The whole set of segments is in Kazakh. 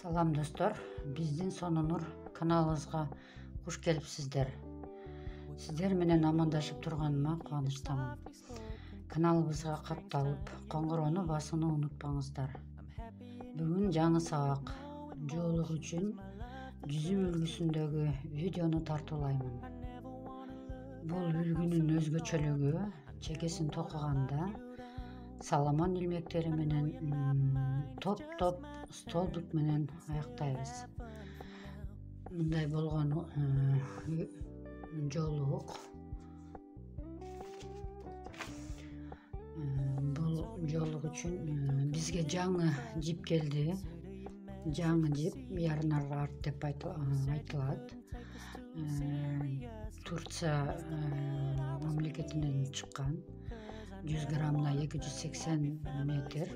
Салам достор, биздин Сонунур каналыбызга куш келипсиздер. Сиздер менен амандашып турганыма кубанычтамын. Каналыбызга катталып, коңгурону басууну унутпаңыздар. Бүгүн жаңы сабак жоолук үчүн жүзүү үлгүсүндөгү видеону тартуулаймын. Бул үлгүнүн өзгөчөлүгү чекесин токуганда саламан илмектери менен топ столбик менен аяктайбыз. Мындай болгон жоолук бул жоолук үчүн бизге жаңы жип келди. Жаңы жип ярнар арт деп айтылат. Турция мамлекетинен чыккан. 100 граммына 280 метр,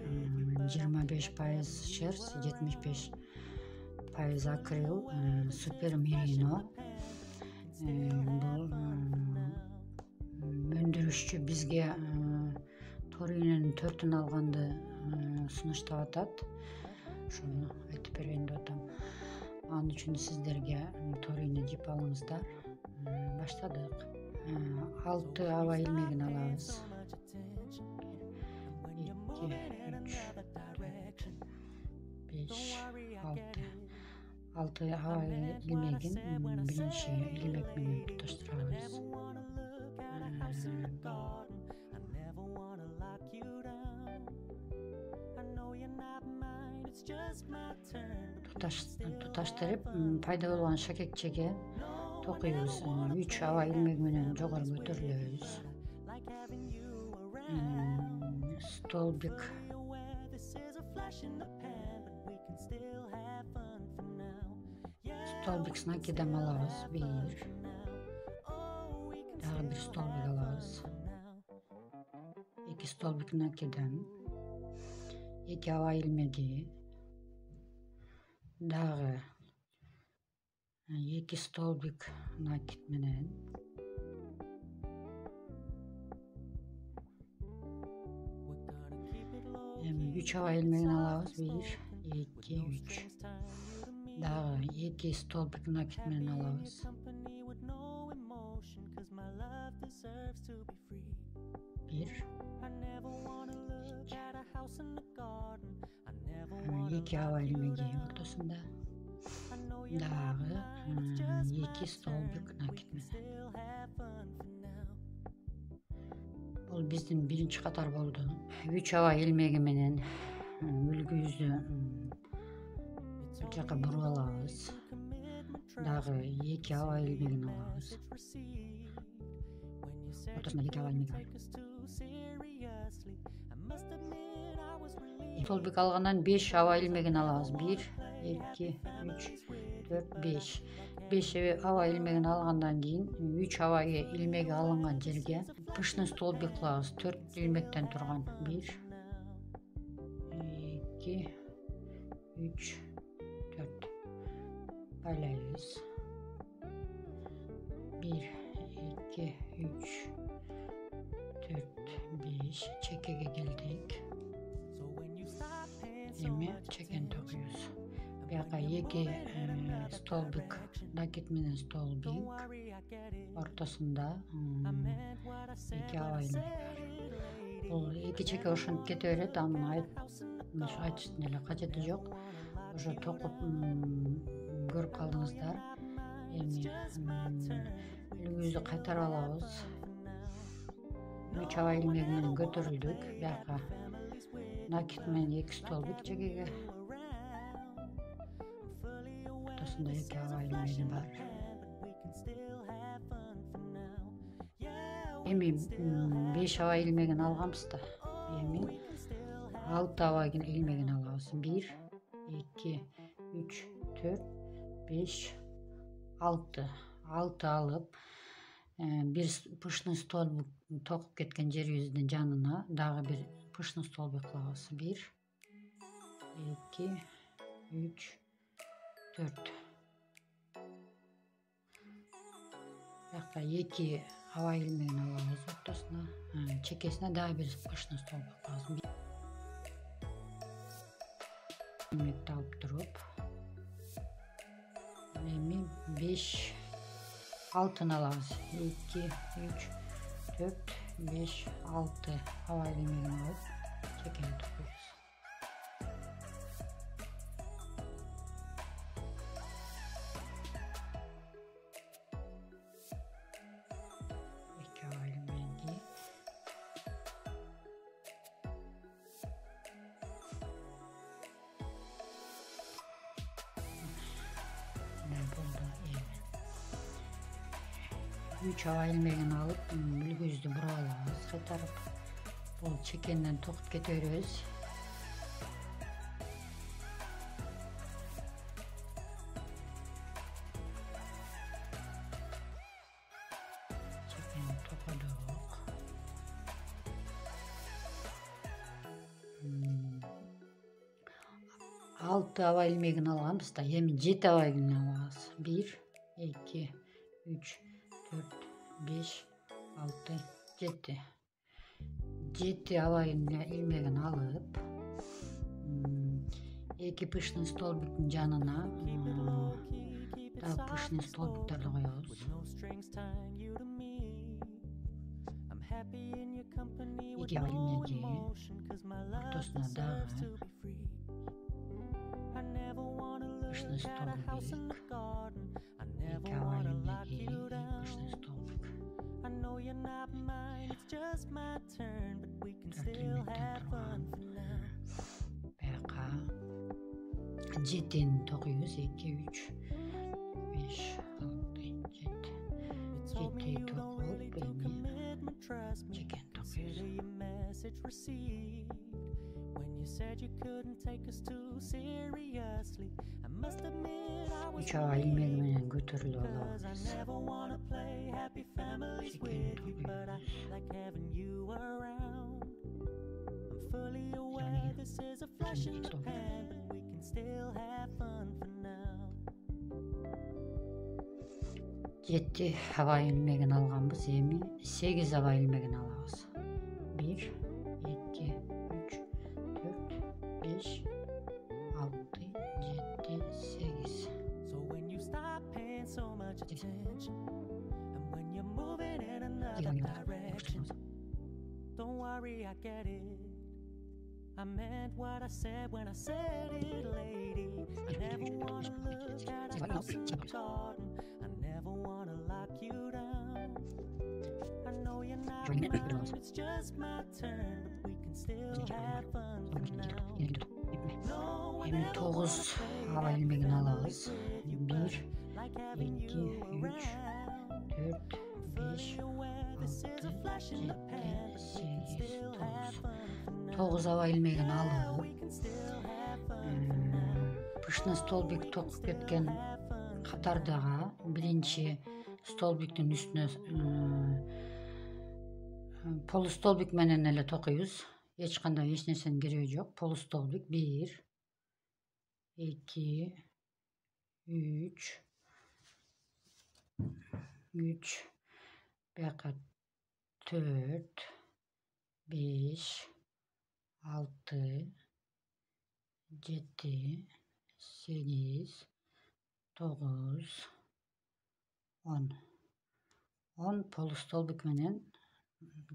25% шерсть, 75% акрил, супер мерино. Бул өндүрүшчү бизге торинин 4-ін алганды сунуштап атат. Ошону айтып берейин деп атам. Анын үчүн сиздерге торини жип алыңыздар. Баштадык. 6 аба илмегин алабыз. 2, 3, 4, 5, 6 аба илмегин биринчи илмек менен туташтырабыз. Туташтырып пайда болгон шакекчеге токуйбуз. 3 аба илмеги менен жогору көтөрүлөбүз. Столбик с накидем алабыз. 1, дагы бир столбик алабыз. 2 столбик накидем, 2 аба илмеги, дагы 2 столбик накид менен, эми 3 аба илмегин алабыз. 1, 2, 3. Дагы 2 столбик накид менен алабыз. 1, 2 аба илмеги ортосунда. Дагы 2 столбик накид менен. Бул биздин биринчи катар болду. 3 аба илмеги менен үлгүбүздү бул жака буруп алабыз. Дагы 2 аба илмегин алабыз. Ортосунда 2 аба илмеги бар. Столбик алгандан 5 аба илмегин алабыз. 1, 2, 3, 4, 5. 5 аба илмегин алгандан кийин 3 аба илмеги алынган жерге пышный столбик кылабыз. 4 илмектен турган. 1, 2, 3, 4. Байлайбыз. 1, 2, 3, 4, 5. Чекеге келдик. Эми чекени токуйбуз. Бияка 2 столбик накид менен столбик. Ортосунда 2 аба илмек бар. Бул 2 чеке ошентип кете берет. Анын айтыштын эле кажети жок. Ошо токуп көрүп калдыңыздар. Эми үлгүбүздү кайтарып алабыз. 3 аба илмеги менен көтөрүлдүк. Бияка накид менен 2 столбик чекеге. Ортосунда 2 аба илмеги бар. Эми 5 аба илмегин алганбыз да. Эми 6 аба илмегин алабыз. 1, 2, 3, 4, 5, 6. 6 алып, бир пышный столбик токуп кеткен жерибиздин жанына дагы бир пышный столбик кылабыз. 1, 2, 3, 4. Бияка 2 аба илмегин алабыз ортосуна. Чекесине дагы бир пышный столбик кылабыз. Ilmekti алып туруп 5 altın alabız. 2 3 4 5 6 hava ilmegini alıp çekeni tokuyuz. Hava ilmeği üç hava ilmeğini alıp bilgüzdü buralarız. Katarıp bu çekenden tokup getiriyoruz. Çekeni tokadık. 6 hava ilmeğini alamiz da emin 7 hava ilmeğini alamiz. 1 2 3 4 5 6 7 7 hava ilmeğini alıp iki pışlı stolbikin janına daha pışlı stolbiklerle koyuyoruz. İki hava ilmeği ortasına da pışlı stolbik, iki hava ilmeği, pışlı stolbik. 4 ilmekten turgan BK 7'ni tokuyuz. 2 3 5 6 7 7'yi tokup çeken tokuyuz. 3 hava ilmeğiyle götürülü olabız. Çekeni tokuyuz. Yetti hava ilmeğini alganbız, emi 8 hava ilmeğini alabız. 1 2 3 4 5 6 7 8 Don't worry, I get it. I meant what I said when I said it, lady. I never wanna look at a house in the garden. I never wanna lock you down. I know you're not mine, it's just my turn, but we can still have fun for now. No one Hem ever 9 hava ilmeğini alabız. 1 2 3 4 5 6 7 8 9 hava ilmeğini alıp pışны stolbik tokup ketken katardaga birinci stolbiktин üstüne polustolbik menen ele tokuyuz. Hiç kандай hiç nersenin gereği yok. Polustolbik 1 2 3 baka 4 5 6 7 8 9 10 polustolbik menen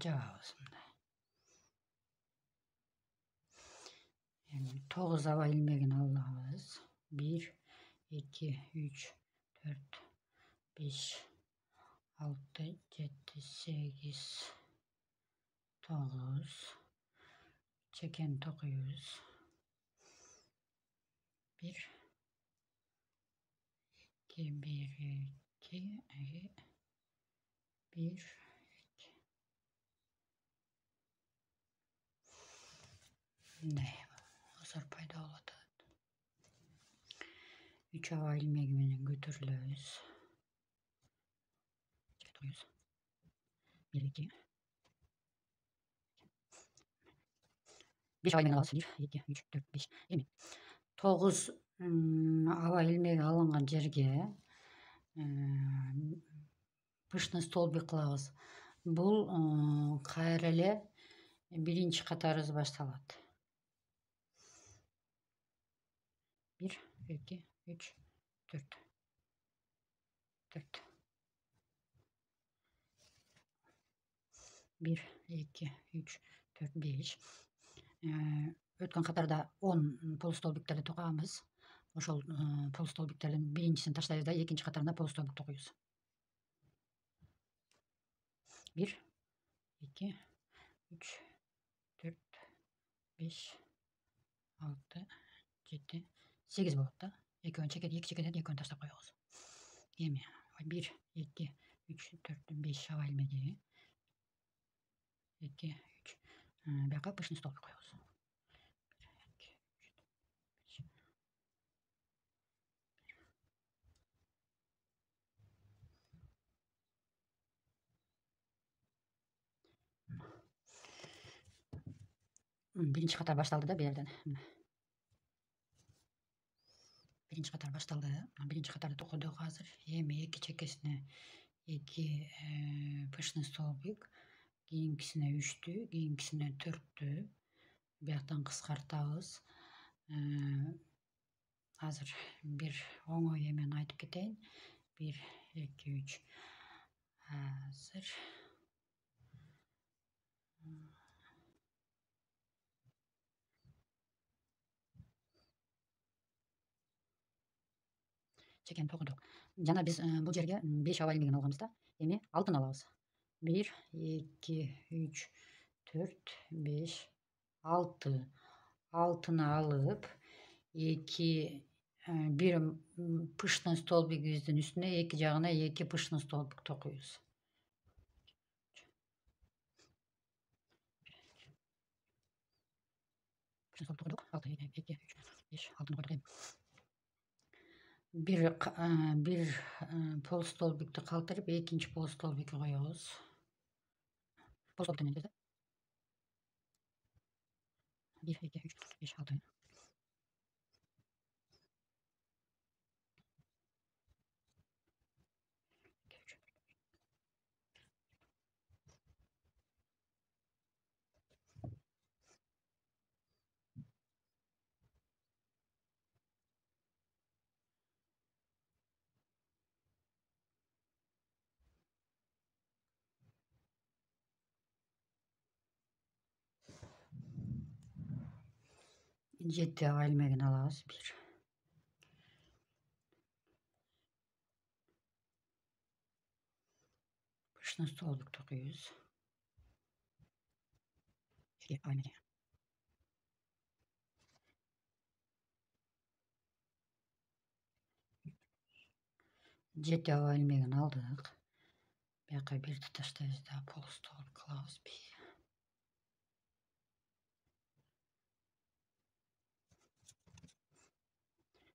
jababızmda. Yani 9 hava ilmeğini alabız. 1 2 3 4 5 6 7 8 9 çeken tokuyuz. 1 2 1 2 1 2 ne hasar payda oladı. 3 hava ilmeğiyle götürülüyoruz. Çekiliyoruz. 1 2 5 hava ilmeği alırız. 1 2 3 4 5 20 9 hava ilmeği alıngan жерге pışны stolbik kılabız. Бұл кайра эле биринчи катарыбыз башталат. 1 2 3 4 4. 1, 2, 3, 4, 5. Ötken katarda 10 polustolbikleri tokağımız. Oşol polustolbiklerin birincisini taşlayız da ikinci katarına polustolbik tokuyuz. 1, 2, 3, 4, 5, 6, 7, 8 boyutta. 2 ön çekedi, 2 çekedi, 2 ön taşla koyuyoruz. 20. 1, 2, 3, 4, 5 hava ilmeği. 2, 3. Bir kapışını stolbik koyuyoruz. 1, 2, 3, 5. Birinci katar başladı da bir yerden. Birinci katar başladı. Birinci katarda okuduk hazır. 22 çekesine 2 pışını stolbik. Giyinkisine 3'tü. Giyinkisine 4'tü. Bir yaktan kıskartağız. Hazır. Bir onu hemen aytıp keteyim. 1, 2, 3. Hazır. Çeken okuduk. Jana biz bu yerge 5 hava ilmeğini algamızda yemi altın alabız. 1, 2, 3, 4, 5, 6. Altını alıp 2 bir pıştın stolbik yüzün üstüne 2 jağına 2 pıştın stolbik tokuyuz. Pıştın stolbik tokuduk. 6, 2, 3, 5, altını koyduk. Bir pol stolbikti kaldırıp ikinci pol stolbiki koyuyoruz. Pol stolbikten önce 1, 2, 3, 5, 6. Ciddi hava ilmeğini alıyoruz. 1. Pıştın stolbik tokuyuz. 2 aynı. Ciddi hava ilmeğini aldık. Bir tutaştayız daha pol stolbik alıyoruz. 1.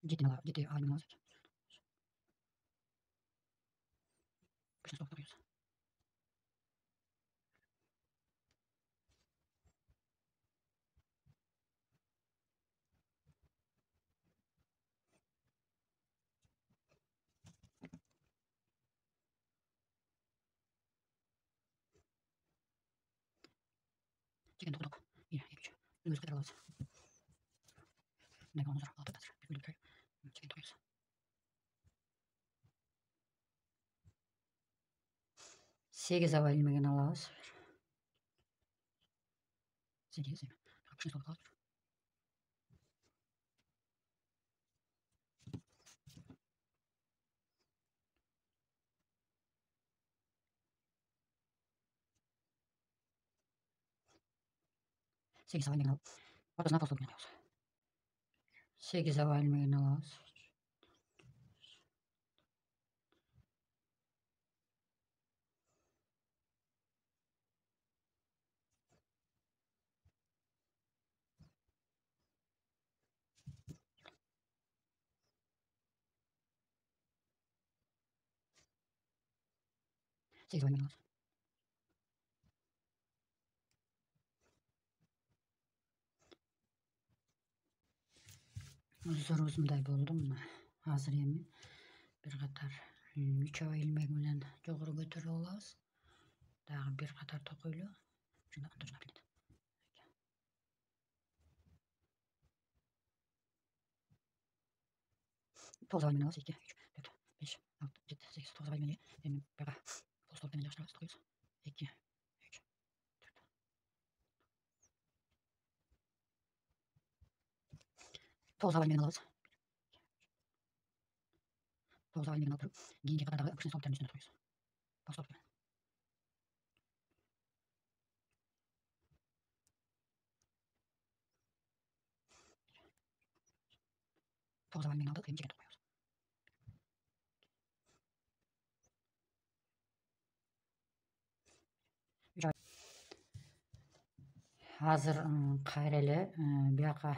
Ciddi hava ilmeğini alıyoruz. Pıştın stolbik tokuyuz. 2 tokuduk. 1, 2, 3. Önümüz kadar alıyoruz. Ne kadar 6 kadar. Bir bölüm köy. 2 tokuyuz. 8 hava ilmeğini alıyoruz. 8. Pıştın stolbik alıyoruz. 8 hava ilmeğini alıyoruz. Ortasına pol stolbik alıyoruz. 8 hava ilmeğini alıyoruz. 8 hava ilmeğini alıyoruz. Zor uzunday buldum. Hazır yemi. Bir katar 3 hava ilmeğinden yukarı götürü olağız. Daha bir katar tokuylu. Şunu duruna bilin. 9 hava ilmeğini alıyoruz. 2, 3, 4, 5, 6, 7, 8, 9 hava ilmeği. Benim beraber sol stop denince aşağı tutuyoruz. 2, 3, 4. 9 hava ilmeğini alırız. 9 hava ilmeğini alıp giyinceye kadar da kışın stop üstüne tutuyoruz. Bak stop. 9 hava ilmeğini aldık. Giyinceye tutmuyoruz. Hazır kayreli bir yaka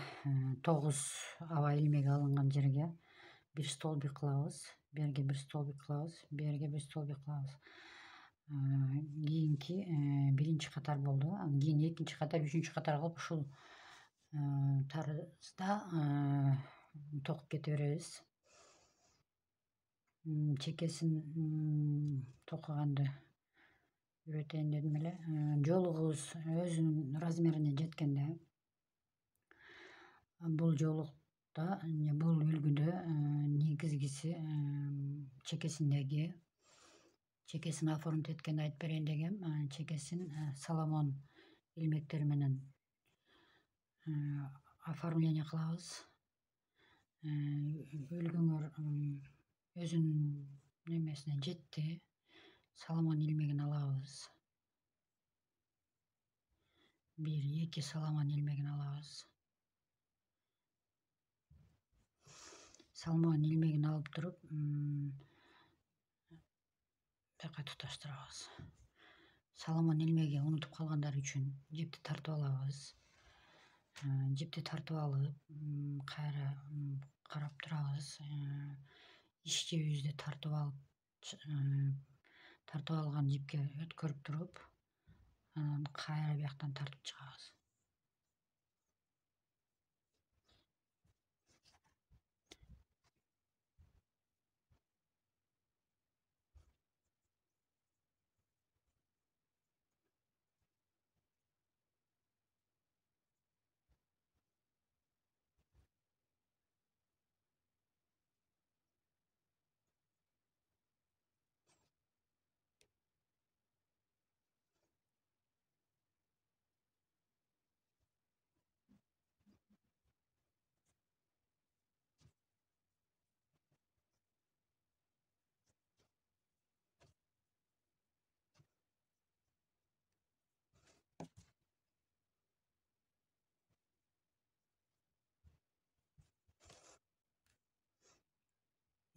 9 hava ilmeği alıngan жерге bir stolbik kılabız. Berge bir stolbik kılabız. Berge bir stolbik kılabız. Kийinki birinci katar boldu. Kийин экинчи катар, үчүнчү катар кылып ушул тарызда токуп кете беребиз. Чекесин токуганды үйрөтейин дедим эле. Жолугубуз өзүнүн размерине жеткенде бул жолукта бул үлгүдө негизгиси чекесин оформить эткенди айтып берейин дегем. Чекесин Соломон илмектери менен оформление кылабыз. Үлгүңөр өзүнүн немесине жетти. Соломон илмегин алабыз. 1-2 Соломон ilmegini alabız. Соломон ilmegini alıp durup бияка туташтырабыз. Соломон ilmegi унутуп калгандар үчүн жипти тартып алабыз. Жипти тартып алып, кайра карап турабыз. Иш жебибизди тартып алган жипке өткөрүп туруп, анан кайра бияктан тартып чыгабыз.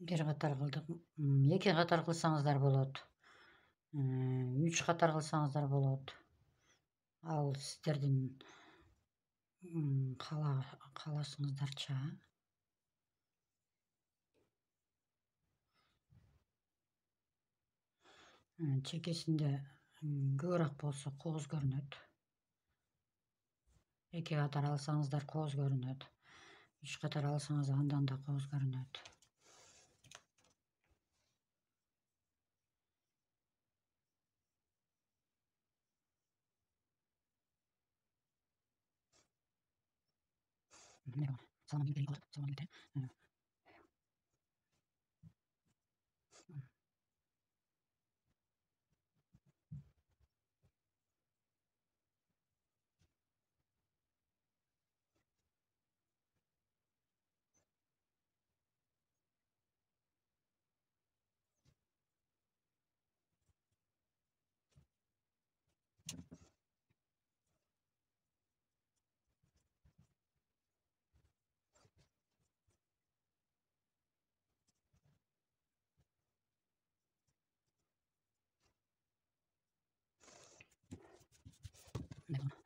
Bir катар кылдык. 2 катар кылсаңыздар болот. 3 катар кылсаңыздар болот. Ал сиздердин кааласыңыздарча. Чекесинде көбүрөөк болсо кооз көрүнөт. 2 катар алсаңыздар кооз көрүнөт. 3 катар алсаңыз андан да кооз көрүнөт. Salmon ilmegini aldık. Salmon ilmegini.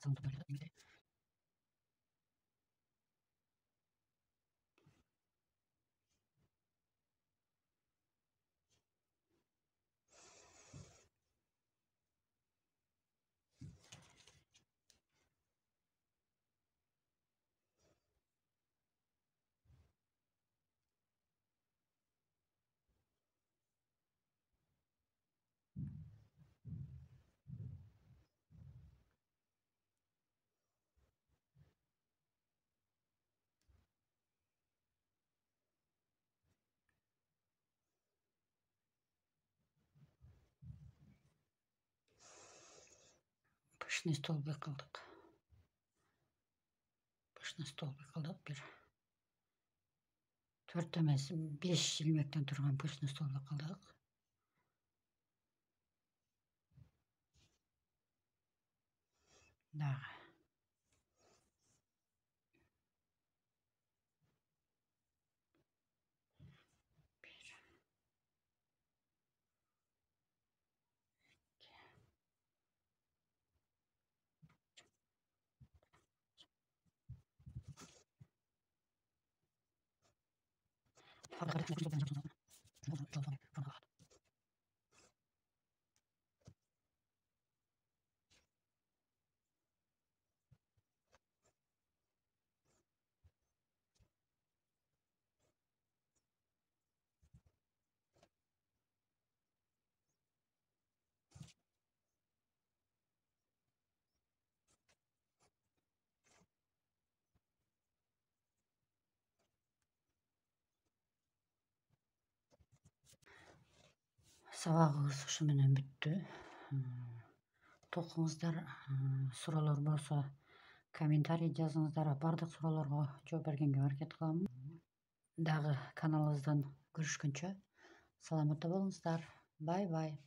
Salmon ilmegini. Пышный столбик кылдык. Пышный столбик кылдык. Bir 4 эмес 5 ilmekten turgan пышный столбик кылдык. Дагы. Сабагыбыз ушу менен бүттү. Токуңуздар, суроолор болсо комментарий жазыңыздар. Бардык суроолорго жооп бергенге аракет кылам. Дагы каналыбыздан көрүшкөнчө саламатта болуңуздар. Бай бай.